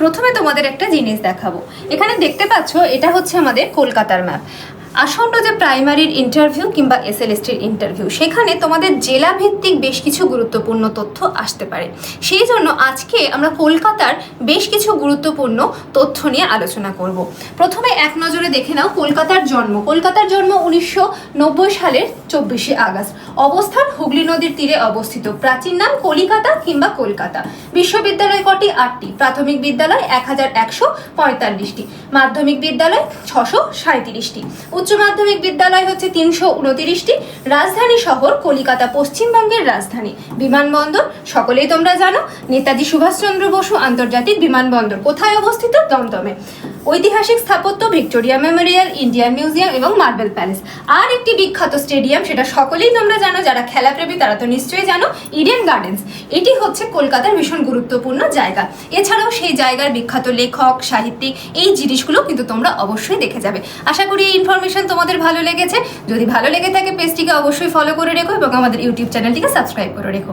প্রথমে তোমাদের একটা জিনিস দেখাবো। এখানে দেখতে পাচ্ছ এটা হচ্ছে আমাদের কলকাতার ম্যাপ। আসন্ন যে প্রাইমারির ইন্টারভিউ কিংবা এসএলএসটির ইন্টারভিউ, সেখানে তোমাদের জেলা ভিত্তিক বেশ কিছু গুরুত্বপূর্ণ তথ্য আসতে পারে। সেই জন্য আজকে আমরা কলকাতার বেশ কিছু গুরুত্বপূর্ণ তথ্য নিয়ে আলোচনা করব। প্রথমে এক নজরে দেখে নাও কলকাতার জন্ম। কলকাতার জন্ম 1990 সালের 24শে আগস্ট। অবস্থান হুগলি নদীর তীরে অবস্থিত। প্রাচীন নাম কলিকাতা কিংবা কলকাতা। বিশ্ববিদ্যালয় কটি? 8টি। প্রাথমিক বিদ্যালয় 1145টি। মাধ্যমিক বিদ্যালয় 637টি। উচ্চ মাধ্যমিক বিদ্যালয় হচ্ছে 329টি। রাজধানী শহর কলিকাতা পশ্চিমবঙ্গের রাজধানী। বিমানবন্দর সকলেই তোমরা জানো, নেতাজি সুভাষচন্দ্র বসু আন্তর্জাতিক বিমানবন্দর। কোথায় অবস্থিত? দমদমে। ঐতিহাসিক স্থাপত্য ভিক্টোরিয়া মেমোরিয়াল, ইন্ডিয়ান মিউজিয়াম এবং মার্বেল প্যালেস। আর একটি বিখ্যাত স্টেডিয়াম, সেটা সকলেই তোমরা জানো, যারা খেলাপ্রেমী তারা তো নিশ্চয়ই জানো, ইডেন গার্ডেন্স। এটি হচ্ছে কলকাতার ভীষণ গুরুত্বপূর্ণ জায়গা। এছাড়াও সেই জায়গার বিখ্যাত লেখক, সাহিত্যিক, এই জিনিসগুলো কিন্তু তোমরা অবশ্যই দেখে যাবে। আশা করি এই ইনফরমেশন তোমাদের ভালো লেগেছে। যদি ভালো লেগে থাকে পেজটিকে অবশ্যই ফলো করে রেখো এবং আমাদের ইউটিউব চ্যানেলটিকে সাবস্ক্রাইব করে রেখো।